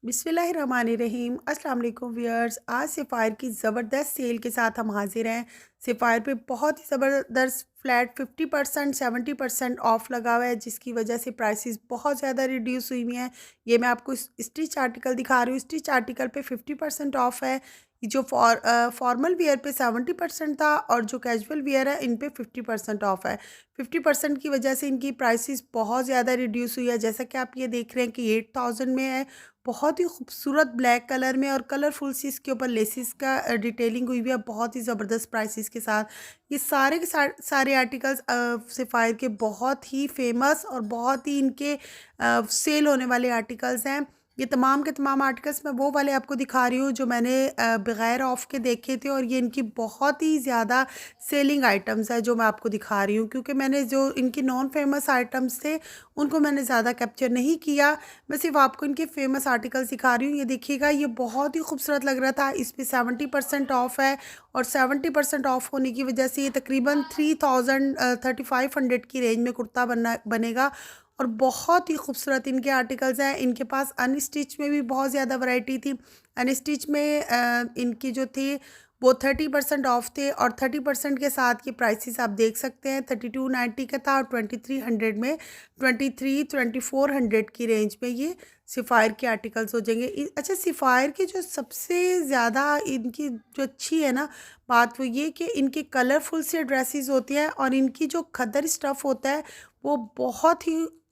बिस्मिल्लाहिर्रहमानिर्रहीम। अस्सलाम वालेकुम व्यूअर्स। आज सेफ़ायर की ज़बरदस्त सेल के साथ हम हाज़िर हैं। सेफ़ायर पे बहुत ही ज़बरदस्त फ्लैट 50% 70% ऑफ़ लगा हुआ है, जिसकी वजह से प्राइसेस बहुत ज़्यादा रिड्यूस हुई हुई हैं। ये मैं आपको स्टिच आर्टिकल दिखा रही हूँ। स्टिच आर्टिकल पे 50% ऑफ़ है। ये जो फॉर्मल वियर पे 70% था और जो कैजुअल वियर है इन पे 50% ऑफ़ है। 50% की वजह से इनकी प्राइसेस बहुत ज़्यादा रिड्यूस हुई है। जैसा कि आप ये देख रहे हैं कि 8000 में है। बहुत ही खूबसूरत ब्लैक कलर में और कलरफुल सी इसके ऊपर लेसिस का डिटेलिंग हुई हुई है, बहुत ही ज़बरदस्त प्राइसेस के साथ। ये सारे के सारे आर्टिकल्स सेफायर के बहुत ही फेमस और बहुत ही इनके सेल होने वाले आर्टिकल्स हैं। ये तमाम के तमाम आर्टिकल्स मैं वो वाले आपको दिखा रही हूँ जो मैंने बगैर ऑफ के देखे थे, और ये इनकी बहुत ही ज़्यादा सेलिंग आइटम्स है जो मैं आपको दिखा रही हूँ, क्योंकि मैंने जो इनके नॉन फेमस आइटम्स थे उनको मैंने ज़्यादा कैप्चर नहीं किया। मैं सिर्फ आपको इनके फेमस आर्टिकल्स दिखा रही हूँ। ये देखिएगा, ये बहुत ही खूबसूरत लग रहा था। इस पे 70% ऑफ है, और 70% ऑफ होने की वजह से ये तकरीबन 3500 की रेंज में कुर्ता बनेगा। और बहुत ही खूबसूरत इनके आर्टिकल्स हैं। इनके पास अनस्टिच में भी बहुत ज़्यादा वैरायटी थी। अनस्टिच में इनकी जो थी वो 30% ऑफ थे, और 30% के साथ ये प्राइसेस आप देख सकते हैं। 3290 का था, और 2300 में 2400 की रेंज में ये सिफ़ायर के आर्टिकल्स हो जाएंगे। अच्छा, सिफ़ायर की जो सबसे ज़्यादा इनकी जो अच्छी है ना बात, वो ये कि इनके कलरफुल से ड्रेसेस होती हैं, और इनकी जो खद्दर स्टफ़ होता है वो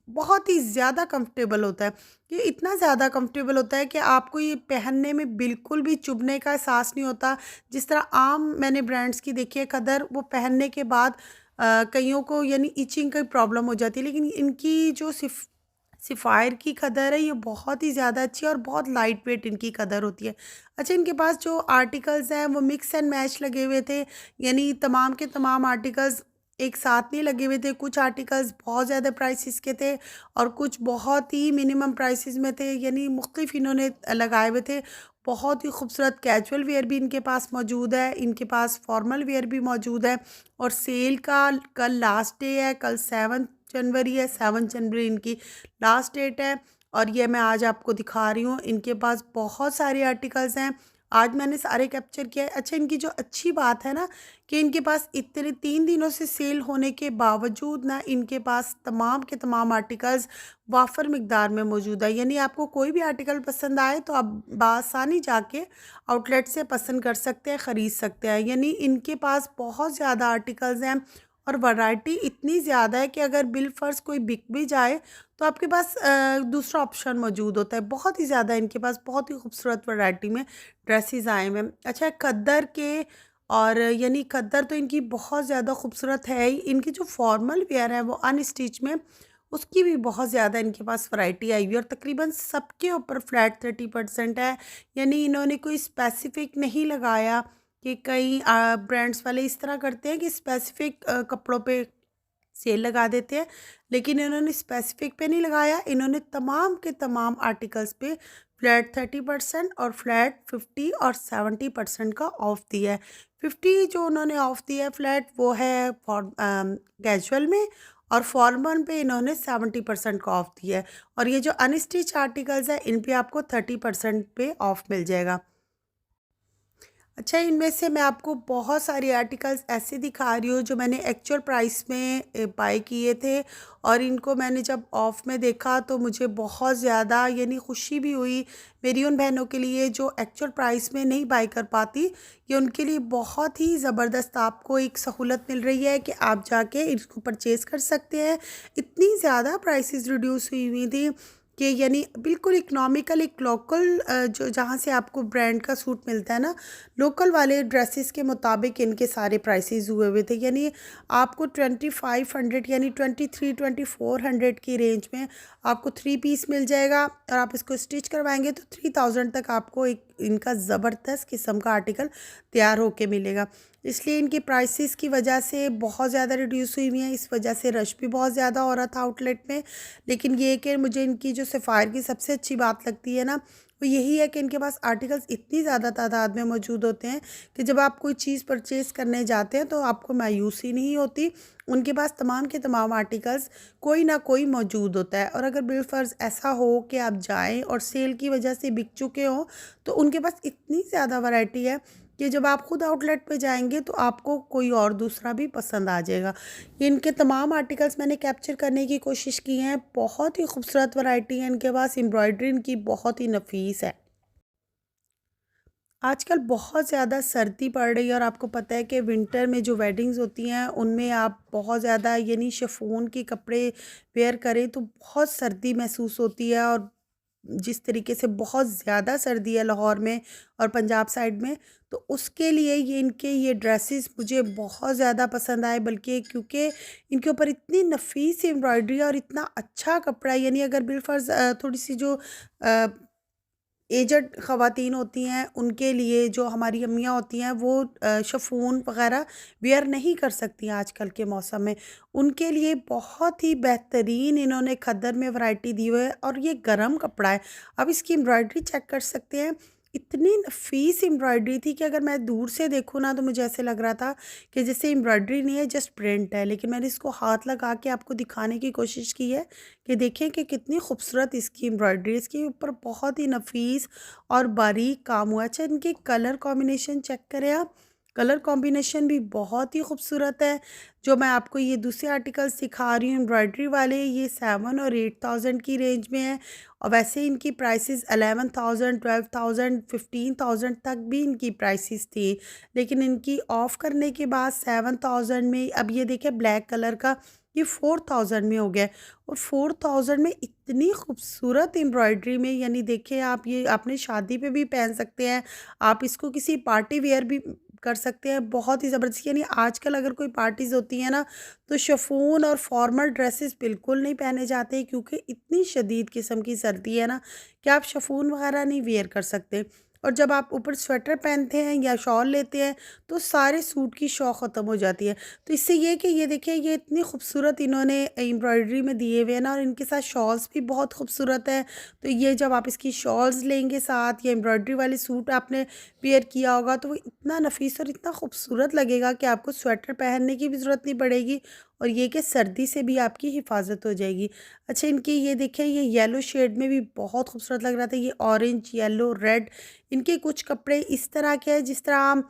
बहुत ही ज़्यादा कंफर्टेबल होता है। ये इतना ज़्यादा कंफर्टेबल होता है कि आपको ये पहनने में बिल्कुल भी चुभने का एहसास नहीं होता। जिस तरह आम मैंने ब्रांड्स की देखी है खद्दर, वो पहनने के बाद कइयों को यानी इचिंग की प्रॉब्लम हो जाती है, लेकिन इनकी जो सिफ़ायर की खद्दर है ये बहुत ही ज़्यादा अच्छी है, और बहुत लाइट वेट इनकी खद्दर होती है। अच्छा, इनके पास जो आर्टिकल्स हैं वो मिक्स एंड मैच लगे हुए थे, यानी तमाम के तमाम आर्टिकल्स एक साथ नहीं लगे हुए थे। कुछ आर्टिकल्स बहुत ज़्यादा प्राइसेस के थे, और कुछ बहुत ही मिनिमम प्राइसेस में थे, यानी मुख्तलिफ इन्होंने लगाए हुए थे। बहुत ही खूबसूरत कैजुअल वेयर भी इनके पास मौजूद है, इनके पास फॉर्मल वेयर भी मौजूद है। और सेल का कल लास्ट डे है, कल 7 जनवरी है। 7 जनवरी इनकी लास्ट डेट है, और ये मैं आज आपको दिखा रही हूँ। इनके पास बहुत सारे आर्टिकल्स हैं, आज मैंने सारे कैप्चर किया है। अच्छा, इनकी जो अच्छी बात है ना कि इनके पास इतने 3 दिनों से सेल होने के बावजूद ना इनके पास तमाम के तमाम आर्टिकल्स वाफ़र मिकदार में मौजूद है। यानी आपको कोई भी आर्टिकल पसंद आए तो आप बासानी जाके आउटलेट से पसंद कर सकते हैं, ख़रीद सकते हैं। यानी इनके पास बहुत ज़्यादा आर्टिकल्स हैं, और वैरायटी इतनी ज़्यादा है कि अगर बिल फ़र्ज़ कोई बिक भी जाए तो आपके पास दूसरा ऑप्शन मौजूद होता है। बहुत ही ज़्यादा इनके पास बहुत ही खूबसूरत वैरायटी में ड्रेसेस आए हुए हैं। अच्छा, खद्दर के और यानी खद्दर तो इनकी बहुत ज़्यादा खूबसूरत है ही। इनकी जो फॉर्मल वेयर है वो अनस्टिच में, उसकी भी बहुत ज़्यादा इनके पास वैरायटी आई हुई है, और तकरीबन सबके ऊपर फ्लैट 30% है। यानी इन्होंने कोई स्पेसिफिक नहीं लगाया कि कई ब्रांड्स वाले इस तरह करते हैं कि स्पेसिफिक कपड़ों पे सेल लगा देते हैं, लेकिन इन्होंने स्पेसिफिक पे नहीं लगाया। इन्होंने तमाम के तमाम आर्टिकल्स पे फ्लैट 30% और फ्लैट 50 और 70% का ऑफ दिया है। 50 जो उन्होंने ऑफ दिया है फ्लैट, वो है कैजुअल में, और फॉर्मल पे इन्होंने 70% का ऑफ दिया है। और ये जो अनस्टिच आर्टिकल्स है इन पे आपको 30% पे ऑफ मिल जाएगा। अच्छा, इनमें से मैं आपको बहुत सारे आर्टिकल्स ऐसे दिखा रही हूँ जो मैंने एक्चुअल प्राइस में बाय किए थे, और इनको मैंने जब ऑफ़ में देखा तो मुझे बहुत ज़्यादा यानी खुशी भी हुई। मेरी उन बहनों के लिए जो एक्चुअल प्राइस में नहीं बाय कर पाती, ये उनके लिए बहुत ही ज़बरदस्त आपको एक सहूलत मिल रही है कि आप जाके इसको परचेज़ कर सकते हैं। इतनी ज़्यादा प्राइसेस रिड्यूस हुई हुई थी कि यानी बिल्कुल इकोनॉमिकल, एक लोकल जो जहाँ से आपको ब्रांड का सूट मिलता है ना, लोकल वाले ड्रेसेस के मुताबिक इनके सारे प्राइसेस हुए हुए थे। यानी आपको 2500 यानी 2300-2400 की रेंज में आपको 3 पीस मिल जाएगा, और आप इसको स्टिच करवाएंगे तो 3000 तक आपको एक इनका ज़बरदस्त किस्म का आर्टिकल तैयार होके मिलेगा। इसलिए इनकी प्राइसेस की वजह से बहुत ज़्यादा रिड्यूस हुई हुई हैं, इस वजह से रश भी बहुत ज़्यादा हो रहा था आउटलेट में। लेकिन ये कि मुझे इनकी जो सफ़ायर की सबसे अच्छी बात लगती है ना, वो यही है कि इनके पास आर्टिकल्स इतनी ज़्यादा तादाद में मौजूद होते हैं कि जब आप कोई चीज़ परचेज़ करने जाते हैं तो आपको मायूसी नहीं होती। उनके पास तमाम के तमाम आर्टिकल्स कोई ना कोई मौजूद होता है। और अगर बिलफ़र्ज़ ऐसा हो कि आप जाएँ और सेल की वजह से बिक चुके हों, तो उनके पास इतनी ज़्यादा वैरायटी है कि जब आप खुद आउटलेट पे जाएँगे तो आपको कोई और दूसरा भी पसंद आ जाएगा। इनके तमाम आर्टिकल्स मैंने कैप्चर करने की कोशिश की हैं। बहुत ही खूबसूरत वैरायटी है इनके पास, एम्ब्रॉयडरी इनकी बहुत ही नफ़ीस है। आजकल बहुत ज़्यादा सर्दी पड़ रही है और आपको पता है कि विंटर में जो वेडिंग्स होती हैं उनमें आप बहुत ज़्यादा यानी शिफॉन के कपड़े वेयर करें तो बहुत सर्दी महसूस होती है। और जिस तरीके से बहुत ज़्यादा सर्दी है लाहौर में और पंजाब साइड में, तो उसके लिए ये इनके ये ड्रेसेस मुझे बहुत ज़्यादा पसंद आए। बल्कि क्योंकि इनके ऊपर इतनी नफ़ीस एम्ब्रॉयडरी और इतना अच्छा कपड़ा है, यानी अगर बिलफर्ज थोड़ी सी जो एजड ख़वातीन होती हैं उनके लिए, जो हमारी अम्मियाँ होती हैं वो शिफॉन वग़ैरह वेयर नहीं कर सकती आजकल के मौसम में, उनके लिए बहुत ही बेहतरीन इन्होंने खद्दर में वैरायटी दी हुई है। और ये गरम कपड़ा है, आप इसकी एम्ब्रॉयडरी चेक कर सकते हैं। इतनी नफ़ीस एम्ब्रॉयडरी थी कि अगर मैं दूर से देखूँ ना तो मुझे ऐसे लग रहा था कि जैसे एम्ब्रॉयडरी नहीं है, जस्ट प्रिंट है। लेकिन मैंने इसको हाथ लगा के आपको दिखाने की कोशिश की है कि देखें कि कितनी खूबसूरत इसकी एम्ब्रॉयडरी, इसके ऊपर बहुत ही नफ़ीस और बारीक काम हुआ। अच्छा, इनके कलर कॉम्बिनेशन चेक करें आप, कलर कॉम्बिनेशन भी बहुत ही खूबसूरत है। जो मैं आपको ये दूसरे आर्टिकल्स दिखा रही हूँ एम्ब्रॉयडरी वाले, ये 7 और 8,000 की रेंज में है। और वैसे इनकी प्राइसेस 11,000, 12,000, 15,000 तक भी इनकी प्राइसेस थी। लेकिन इनकी ऑफ करने के बाद 7,000 में, अब ये देखें ब्लैक कलर का, ये 4,000 में हो गया। और 4,000 में इतनी खूबसूरत एम्ब्रॉयडरी में, यानी देखिए आप, ये आपने शादी पे भी पहन सकते हैं, आप इसको किसी पार्टी वेयर भी कर सकते हैं। बहुत ही ज़बरदस्त, यानी आजकल अगर कोई पार्टीज़ होती हैं ना तो शिफॉन और फॉर्मल ड्रेसेस बिल्कुल नहीं पहने जाते, क्योंकि इतनी शदीद किस्म की सर्दी है ना कि आप शिफॉन वगैरह नहीं वेयर कर सकते। और जब आप ऊपर स्वेटर पहनते हैं या शॉल लेते हैं तो सारे सूट की शौक ख़त्म हो जाती है। तो इससे ये कि ये देखिए, ये इतनी खूबसूरत इन्होंने एम्ब्रॉयडरी में दिए हुए हैं ना, और इनके साथ शॉल्स भी बहुत खूबसूरत है। तो ये जब आप इसकी शॉल्स लेंगे साथ, या एम्ब्रॉयडरी वाले सूट आपने वेयर किया होगा, तो वो इतना नफीस और इतना खूबसूरत लगेगा कि आपको स्वेटर पहनने की भी ज़रूरत नहीं पड़ेगी, और ये कि सर्दी से भी आपकी हिफाजत हो जाएगी। अच्छा, इनकी ये देखें, ये येलो शेड में भी बहुत खूबसूरत लग रहा था, ये ऑरेंज, येलो, रेड, इनके कुछ कपड़े इस तरह के हैं जिस तरह हम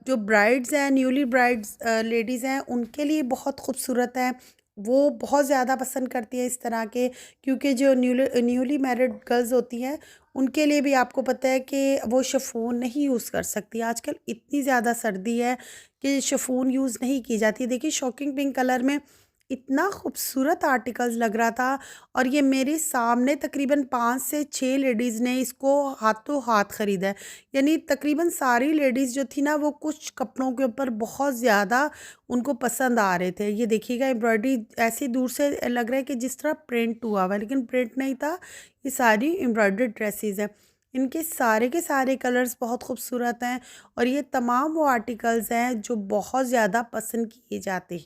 जो ब्राइड्स हैं, न्यूली ब्राइड्स लेडीज़ हैं, उनके लिए बहुत खूबसूरत है। वो बहुत ज़्यादा पसंद करती है इस तरह के, क्योंकि जो न्यूली मैरिड गर्ल्स होती हैं उनके लिए भी आपको पता है कि वो शिफॉन नहीं यूज़ कर सकती। आजकल इतनी ज़्यादा सर्दी है कि शिफॉन यूज़ नहीं की जाती। देखिए, शॉकिंग पिंक कलर में इतना खूबसूरत आर्टिकल्स लग रहा था। और ये मेरे सामने तकरीबन 5 से 6 लेडीज़ ने इसको हाथों हाथ ख़रीदा है। यानी तकरीबन सारी लेडीज़ जो थी ना, वो कुछ कपड़ों के ऊपर बहुत ज़्यादा उनको पसंद आ रहे थे। ये देखिएगा, एम्ब्रॉयडरी ऐसी दूर से लग रहा है कि जिस तरह प्रिंट हुआ हुआ है, लेकिन प्रिंट नहीं था, ये सारी एम्ब्रॉयडर्ड ड्रेसेस हैं। इनके सारे के सारे कलर्स बहुत खूबसूरत हैं, और ये तमाम वो आर्टिकल्स हैं जो बहुत ज़्यादा पसंद किए जाते हैं।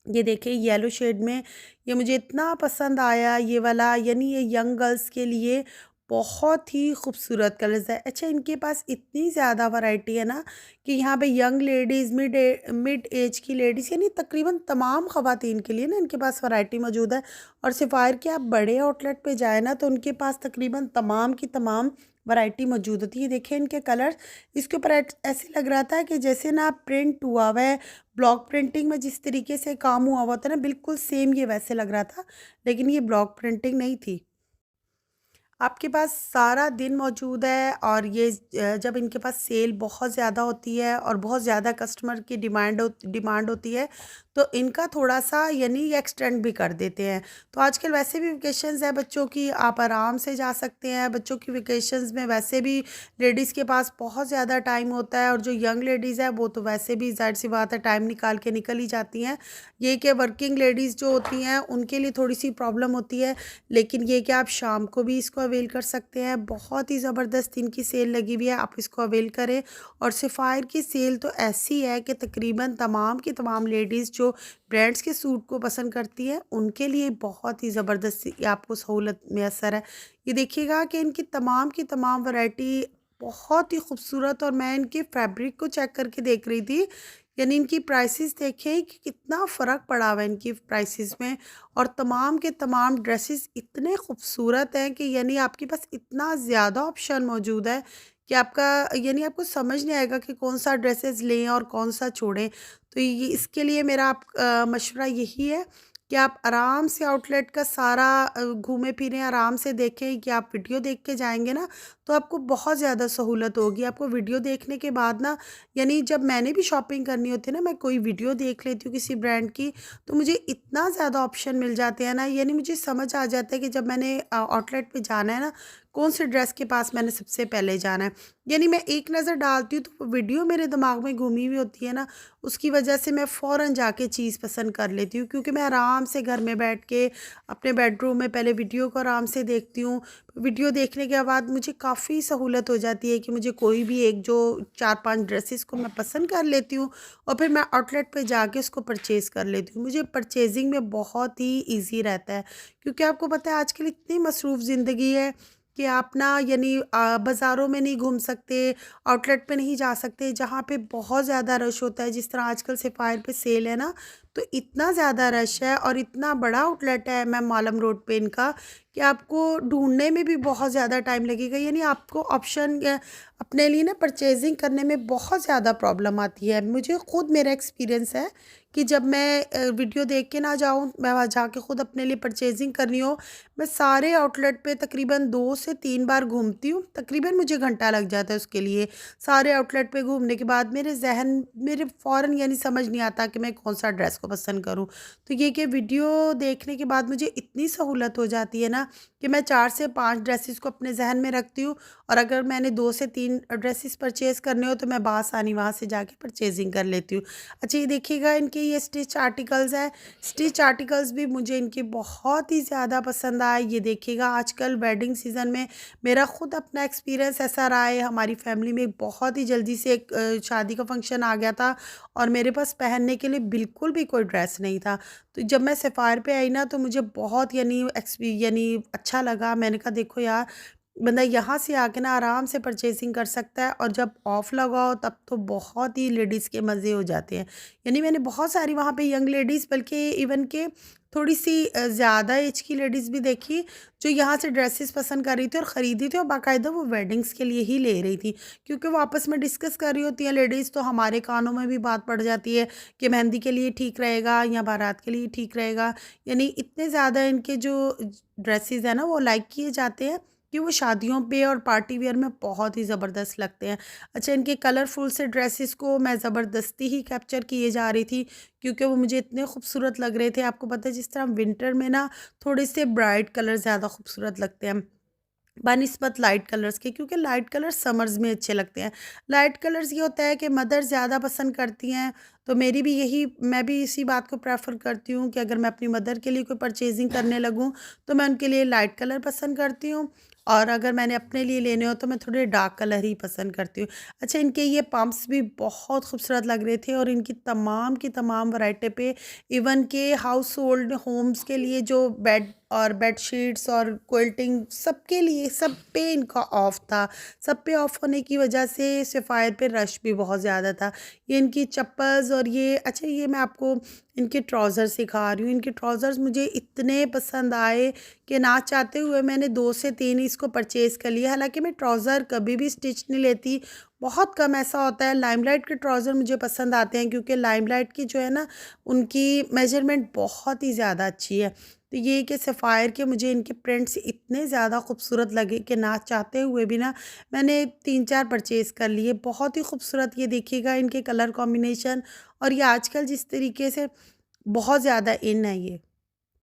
ये देखिए, येलो शेड में ये मुझे इतना पसंद आया ये वाला, यानी ये यंग गर्ल्स के लिए बहुत ही खूबसूरत कलर्स है। अच्छा, इनके पास इतनी ज़्यादा वैरायटी है ना कि यहाँ पे यंग लेडीज़, मिड एज की लेडीज़, यानी तकरीबन तमाम ख़वातीन के लिए ना इनके पास वैरायटी मौजूद है। और सिफायर के आप बड़े आउटलेट पे जाए ना तो उनके पास तकरीबन तमाम की तमाम वैरायटी मौजूद होती है। देखिए इनके कलर्स, इसके ऊपर ऐसे लग रहा था कि जैसे ना प्रिंट हुआ हुआ है, ब्लॉक प्रिंटिंग में जिस तरीके से काम हुआ हुआ था ना, बिल्कुल सेम ये वैसे लग रहा था। लेकिन ये ब्लॉक प्रिंटिंग नहीं थी। आपके पास सारा दिन मौजूद है। और ये जब इनके पास सेल बहुत ज़्यादा होती है और बहुत ज़्यादा कस्टमर की डिमांड होती है, तो इनका थोड़ा सा यानी एक्सटेंड भी कर देते हैं। तो आजकल वैसे भी वेकेशंस है बच्चों की, आप आराम से जा सकते हैं। बच्चों की वेकेशंस में वैसे भी लेडीज़ के पास बहुत ज़्यादा टाइम होता है, और जो यंग लेडीज़ है वो तो वैसे भी ज़ाहिर सी बात है टाइम निकाल के निकल ही जाती हैं। ये कि वर्किंग लेडीज़ जो होती हैं उनके लिए थोड़ी सी प्रॉब्लम होती है, लेकिन ये कि आप शाम को भी इसको अवेल कर सकते हैं। बहुत ही ज़बरदस्त इनकी सेल लगी हुई है, आप इसको अवेल करें। और सफ़ायर की सेल तो ऐसी है कि तकरीबन तमाम की तमाम लेडीज़ जो ब्रांड्स के सूट को पसंद करती हैं, उनके लिए बहुत ही ज़बरदस्त ये आपको सहूलत मैसर है। ये देखिएगा कि इनकी तमाम की तमाम वैरायटी बहुत ही खूबसूरत, और मैं इनके फैब्रिक को चेक करके देख रही थी, यानी इनकी प्राइसेस देखें कि कितना फ़र्क पड़ा हुआ है इनकी प्राइसेस में। और तमाम के तमाम ड्रेसेस इतने खूबसूरत हैं कि यानी आपके पास इतना ज़्यादा ऑप्शन मौजूद है कि आपका यानी आपको समझ नहीं आएगा कि कौन सा ड्रेसेस लें और कौन सा छोड़ें। तो ये इसके लिए मेरा मशवरा यही है कि आप आराम से आउटलेट का सारा घूमें फिरें, आराम से देखें कि आप वीडियो देख के जाएँगे ना, तो आपको बहुत ज़्यादा सहूलत होगी। आपको वीडियो देखने के बाद ना, यानी जब मैंने भी शॉपिंग करनी होती है ना, मैं कोई वीडियो देख लेती हूँ किसी ब्रांड की, तो मुझे इतना ज़्यादा ऑप्शन मिल जाते हैं ना, यानी मुझे समझ आ जाता है कि जब मैंने आउटलेट पे जाना है ना, कौन से ड्रेस के पास मैंने सबसे पहले जाना है। यानी मैं एक नज़र डालती हूँ तो वो वीडियो मेरे दिमाग में घूमी हुई होती है ना, उसकी वजह से मैं फ़ौरन जाके चीज़ पसंद कर लेती हूँ, क्योंकि मैं आराम से घर में बैठ के अपने बेडरूम में पहले वीडियो को आराम से देखती हूँ। वीडियो देखने के बाद मुझे काफ़ी सहूलत हो जाती है कि मुझे कोई भी एक जो 4-5 ड्रेसेस को मैं पसंद कर लेती हूँ, और फिर मैं आउटलेट पे जाके उसको परचेज़ कर लेती हूँ। मुझे परचेज़िंग में बहुत ही ईज़ी रहता है, क्योंकि आपको पता है आजकल इतनी मसरूफ़ ज़िंदगी है कि आप ना, यानी बाज़ारों में नहीं घूम सकते, आउटलेट पे नहीं जा सकते जहाँ पे बहुत ज़्यादा रश होता है। जिस तरह आजकल सेफायर पे सेल है ना, तो इतना ज़्यादा रश है और इतना बड़ा आउटलेट है मैम मालम रोड पे इनका, कि आपको ढूँढने में भी बहुत ज़्यादा टाइम लगेगा। यानी आपको ऑप्शन अपने लिए ना परचेज़िंग करने में बहुत ज़्यादा प्रॉब्लम आती है। मुझे खुद मेरा एक्सपीरियंस है कि जब मैं वीडियो देख के ना जाऊँ, मैं वहाँ जाके खुद अपने लिए परचेज़िंग करनी हो, मैं सारे आउटलेट पे तकरीबन 2 से 3 बार घूमती हूँ। तकरीबन मुझे घंटा लग जाता है उसके लिए। सारे आउटलेट पे घूमने के बाद मेरे फ़ौरन यानी समझ नहीं आता कि मैं कौन-सा ड्रेस को पसंद करूँ। तो ये कि वीडियो देखने के बाद मुझे इतनी सहूलत हो जाती है ना, कि मैं 4 से 5 ड्रेसेस को अपने ज़हन में रखती हूँ, और अगर मैंने 2 से 3 ड्रेसेस परचेज़ करने हो तो मैं बासानी वहाँ से जाके परचेज़िंग कर लेती हूँ। अच्छा, ये देखिएगा इनके ये स्टिच आर्टिकल्स हैं। स्टिच आर्टिकल्स भी मुझे इनके बहुत ही ज़्यादा पसंद आए। ये देखिएगा आजकल वेडिंग सीज़न में मेरा खुद अपना एक्सपीरियंस ऐसा रहा है, हमारी फैमिली में बहुत ही जल्दी से एक शादी का फंक्शन आ गया था, और मेरे पास पहनने के लिए बिल्कुल भी कोई ड्रेस नहीं था। तो जब मैं सफ़ायर पे आई ना, तो मुझे बहुत यानी अच्छा लगा। मैंने कहा देखो यार, बंदा यहाँ से आके ना आराम से परचेसिंग कर सकता है, और जब ऑफ लगा हो तब तो बहुत ही लेडीज़ के मज़े हो जाते हैं। यानी मैंने बहुत सारी वहाँ पे यंग लेडीज़, बल्कि इवन के थोड़ी सी ज़्यादा एज की लेडीज़ भी देखी, जो यहाँ से ड्रेसेस पसंद कर रही थी और ख़रीदी थी, और बाकायदा वो वेडिंग्स के लिए ही ले रही थी, क्योंकि वो आपस में डिस्कस कर रही होती हैं लेडीज़, तो हमारे कानों में भी बात पड़ जाती है कि मेहंदी के लिए ठीक रहेगा या बारात के लिए ठीक रहेगा। यानी इतने ज़्यादा इनके जो ड्रेसेस हैं ना, वो लाइक किए जाते हैं कि वो शादियों पे और पार्टी वियर में बहुत ही ज़बरदस्त लगते हैं। अच्छा, इनके कलरफुल से ड्रेसेस को मैं ज़बरदस्ती ही कैप्चर किए जा रही थी, क्योंकि वो मुझे इतने खूबसूरत लग रहे थे। आपको पता है जिस तरह विंटर में ना थोड़े से ब्राइट कलर ज़्यादा खूबसूरत लगते हैं बनिस्बत लाइट कलर्स के, क्योंकि लाइट कलर्स समर्स में अच्छे लगते हैं। लाइट कलर्स ये होता है कि मदर ज़्यादा पसंद करती हैं, तो मेरी भी यही मैं भी इसी बात को प्रेफ़र करती हूँ कि अगर मैं अपनी मदर के लिए कोई परचेज़िंग करने लगूँ, तो मैं उनके लिए लाइट कलर पसंद करती हूँ, और अगर मैंने अपने लिए लेने हो तो मैं थोड़े डार्क कलर ही पसंद करती हूँ। अच्छा, इनके ये पम्प्स भी बहुत खूबसूरत लग रहे थे, और इनकी तमाम की तमाम वैरायटी पे इवन के हाउस होल्ड होम्स के लिए जो बेड और बेडशीट्स और क्विल्टिंग सबके लिए, सब पे इनका ऑफ था। सब पे ऑफ होने की वजह से सफ़ायर पे रश भी बहुत ज़्यादा था। ये इनकी चप्पल्स और ये, अच्छा ये मैं आपको इनके ट्राउज़र्स दिखा रही हूँ। इनके ट्राउज़र्स मुझे इतने पसंद आए कि ना चाहते हुए मैंने 2 से 3 इसको परचेज़ कर लिया। हालाँकि मैं ट्राउज़र कभी भी स्टिच नहीं लेती, बहुत कम ऐसा होता है। लाइमलाइट के ट्राउज़र मुझे पसंद आते हैं, क्योंकि लाइमलाइट की जो है ना, उनकी मेजरमेंट बहुत ही ज़्यादा अच्छी है। तो ये कि सफ़ायर के मुझे इनके प्रिंट्स इतने ज़्यादा खूबसूरत लगे कि ना चाहते हुए भी ना मैंने 3-4 परचेज़ कर लिए। बहुत ही खूबसूरत ये देखिएगा इनके कलर कॉम्बिनेशन, और ये आजकल जिस तरीके से बहुत ज़्यादा इन है ये।